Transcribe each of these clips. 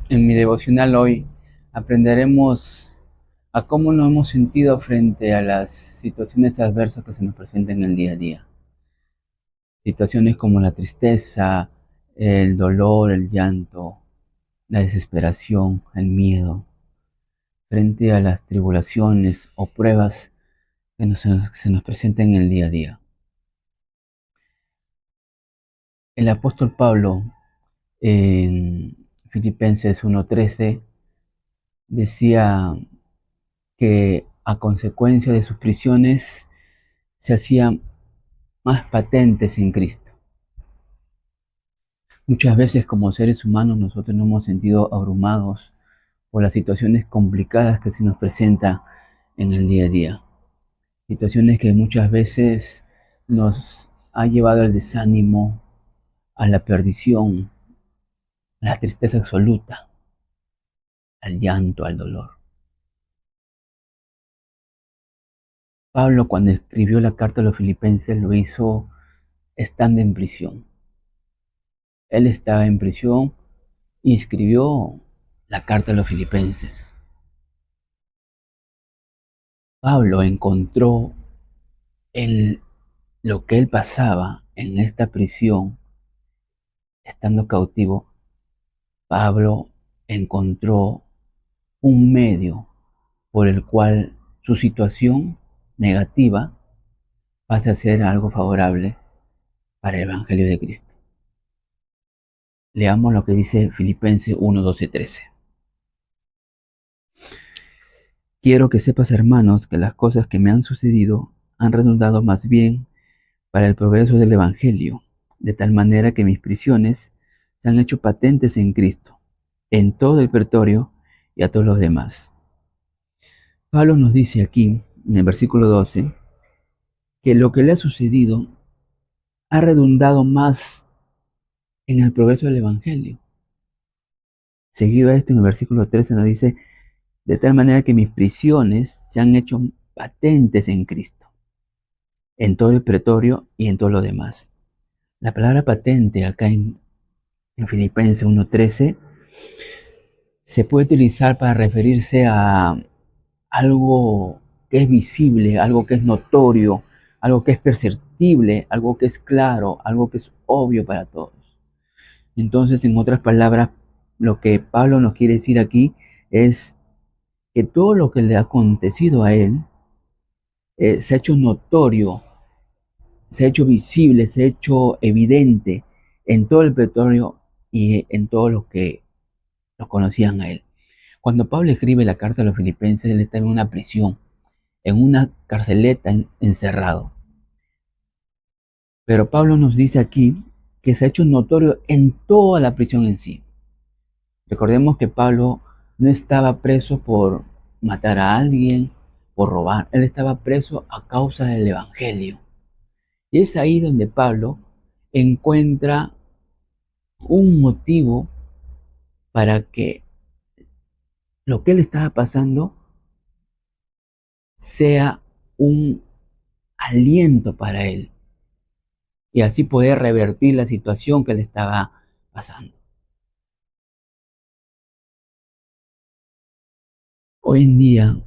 En mi devocional hoy aprenderemos a cómo nos hemos sentido frente a las situaciones adversas que se nos presentan en el día a día. Situaciones como la tristeza, el dolor, el llanto, la desesperación, el miedo, frente a las tribulaciones o pruebas que se nos presentan en el día a día. El apóstol Pablo en Filipenses 1:13 decía que a consecuencia de sus prisiones se hacían más patentes en Cristo. Muchas veces como seres humanos nosotros nos hemos sentido abrumados por las situaciones complicadas que se nos presentan en el día a día. Situaciones que muchas veces nos ha llevado al desánimo, a la perdición, a la tristeza absoluta, al llanto, al dolor. Pablo, cuando escribió la carta a los filipenses, lo hizo estando en prisión. Él estaba en prisión y escribió la carta a los filipenses. Pablo encontró en lo que él pasaba en esta prisión, estando cautivo. Pablo encontró un medio por el cual su situación negativa pase a ser algo favorable para el Evangelio de Cristo. Leamos lo que dice Filipenses 1, 12, 13. Quiero que sepas, hermanos, que las cosas que me han sucedido han redundado más bien para el progreso del Evangelio, de tal manera que mis prisiones se han hecho patentes en Cristo, en todo el pretorio y a todos los demás. Pablo nos dice aquí, en el versículo 12, que lo que le ha sucedido ha redundado más en el progreso del Evangelio. Seguido a esto, en el versículo 13 nos dice, de tal manera que mis prisiones se han hecho patentes en Cristo, en todo el pretorio y en todo lo demás. La palabra patente acá en Filipenses 1:13 se puede utilizar para referirse a algo que es visible, algo que es notorio, algo que es perceptible, algo que es claro, algo que es obvio para todos. Entonces, en otras palabras, lo que Pablo nos quiere decir aquí es que todo lo que le ha acontecido a él se ha hecho notorio, se ha hecho visible, se ha hecho evidente en todo el pretorio y en todos los que lo conocían a él. Cuando Pablo escribe la carta a los filipenses, él está en una prisión, en una carceleta encerrado. Pero Pablo nos dice aquí que se ha hecho notorio en toda la prisión en sí. Recordemos que Pablo no estaba preso por matar a alguien, por robar. Él estaba preso a causa del Evangelio. Y es ahí donde Pablo encuentra un motivo para que lo que él estaba pasando sea un aliento para él y así poder revertir la situación que le estaba pasando. Hoy en día,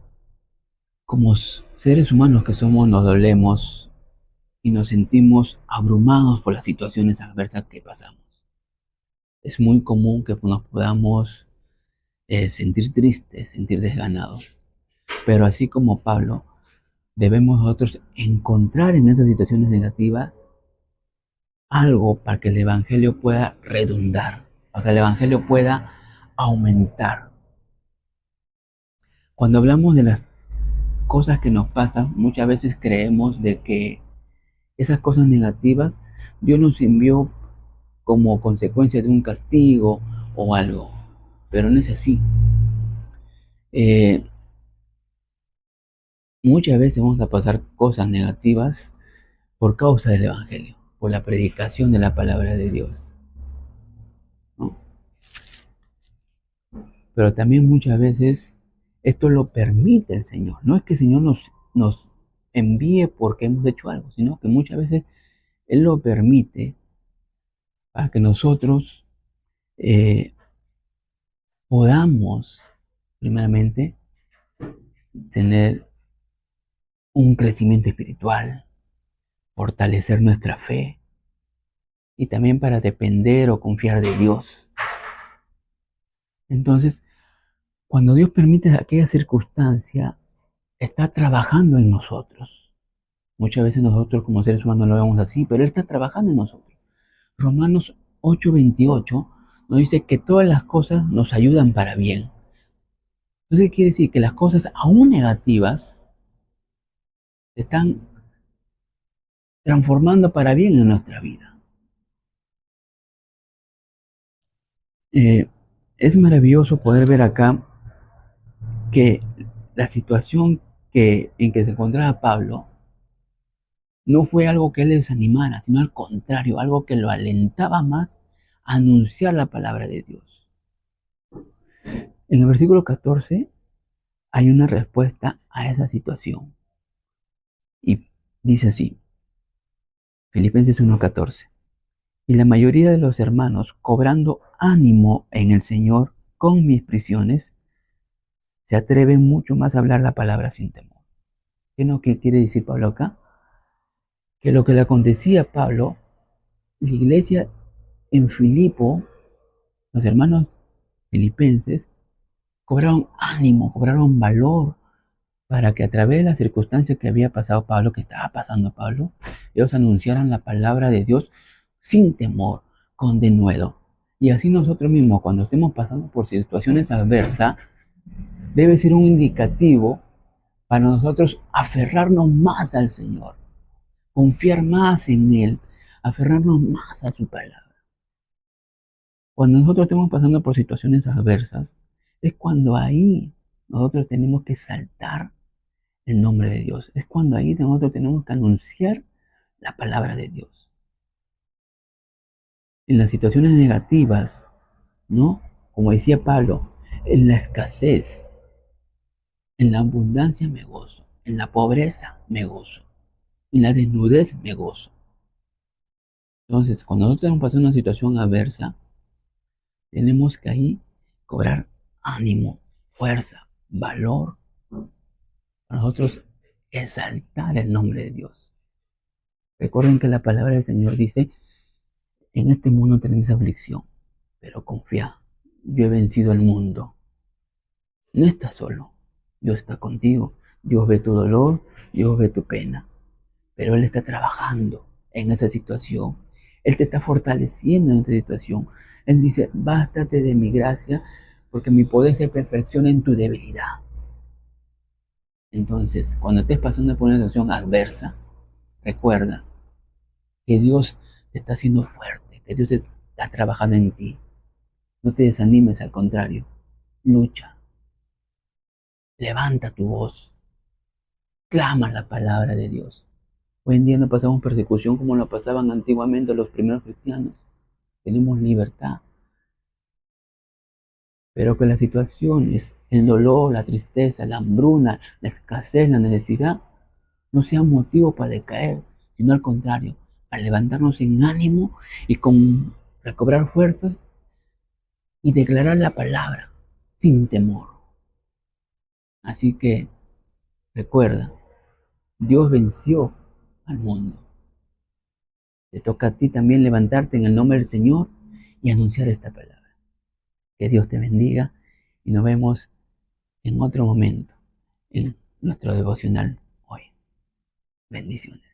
como seres humanos que somos, nos dolemos y nos sentimos abrumados por las situaciones adversas que pasamos. Es muy común que nos podamos sentir tristes, sentir desganados. Pero así como Pablo, debemos nosotros encontrar en esas situaciones negativas algo para que el Evangelio pueda redundar, para que el Evangelio pueda aumentar. Cuando hablamos de las cosas que nos pasan, muchas veces creemos de que esas cosas negativas Dios nos envió como consecuencia de un castigo o algo, pero no es así. Eh, Muchas veces vamos a pasar cosas negativas por causa del Evangelio, por la predicación de la palabra de Dios, ¿no? Pero también muchas veces esto lo permite el Señor. No es que el Señor nos envíe porque hemos hecho algo, sino que muchas veces Él lo permite para que nosotros eh, podamos, primeramente, tener un crecimiento espiritual, fortalecer nuestra fe y también para depender o confiar de Dios. Entonces, cuando Dios permite aquella circunstancia, está trabajando en nosotros. Muchas veces nosotros como seres humanos lo vemos así, pero Él está trabajando en nosotros. Romanos 8:28 nos dice que todas las cosas nos ayudan para bien. Entonces, ¿qué quiere decir? Que las cosas aún negativas se están transformando para bien en nuestra vida. Eh, es maravilloso poder ver acá que la situación en que se encontraba Pablo no fue algo que él desanimara, sino al contrario, algo que lo alentaba más a anunciar la palabra de Dios. En el versículo 14 hay una respuesta a esa situación. Y dice así, Filipenses 1:14. Y la mayoría de los hermanos, cobrando ánimo en el Señor con mis prisiones, se atreven mucho más a hablar la palabra sin temor. ¿Qué no quiere decir Pablo acá? Que lo que le acontecía a Pablo, la iglesia en Filipo, los hermanos filipenses, cobraron ánimo, cobraron valor para que a través de las circunstancias que había pasado Pablo, que estaba pasando Pablo, ellos anunciaran la palabra de Dios sin temor, con denuedo. Y así nosotros mismos, cuando estemos pasando por situaciones adversas, debe ser un indicativo para nosotros aferrarnos más al Señor, confiar más en Él, aferrarnos más a su palabra. Cuando nosotros estemos pasando por situaciones adversas, es cuando ahí nosotros tenemos que saltar el nombre de Dios. Es cuando ahí nosotros tenemos que anunciar la palabra de Dios. En las situaciones negativas, ¿no? Como decía Pablo, en la escasez, en la abundancia me gozo, en la pobreza me gozo, en la desnudez me gozo. Entonces, cuando nosotros estamos pasando una situación adversa, tenemos que ahí cobrar ánimo, fuerza, valor, para nosotros exaltar el nombre de Dios. Recuerden que la palabra del Señor dice, en este mundo tenéis aflicción, pero confía, yo he vencido el mundo. No estás solo, Dios está contigo, Dios ve tu dolor, Dios ve tu pena, pero Él está trabajando en esa situación, Él te está fortaleciendo en esa situación. Él dice, bástate de mi gracia, porque mi poder se perfecciona en tu debilidad. Entonces, cuando estés pasando por una situación adversa, recuerda que Dios te está haciendo fuerte, que Dios está trabajando en ti. No te desanimes, al contrario, lucha, levanta tu voz, clama la palabra de Dios. Hoy en día no pasamos persecución como lo pasaban antiguamente los primeros cristianos. Tenemos libertad. Pero que las situaciones, el dolor, la tristeza, la hambruna, la escasez, la necesidad, no sean motivo para decaer, sino al contrario, para levantarnos en ánimo y con recobrar fuerzas y declarar la palabra sin temor. Así que recuerda, Dios venció al mundo. Te toca a ti también levantarte en el nombre del Señor y anunciar esta palabra. Que Dios te bendiga y nos vemos en otro momento en nuestro devocional hoy. Bendiciones.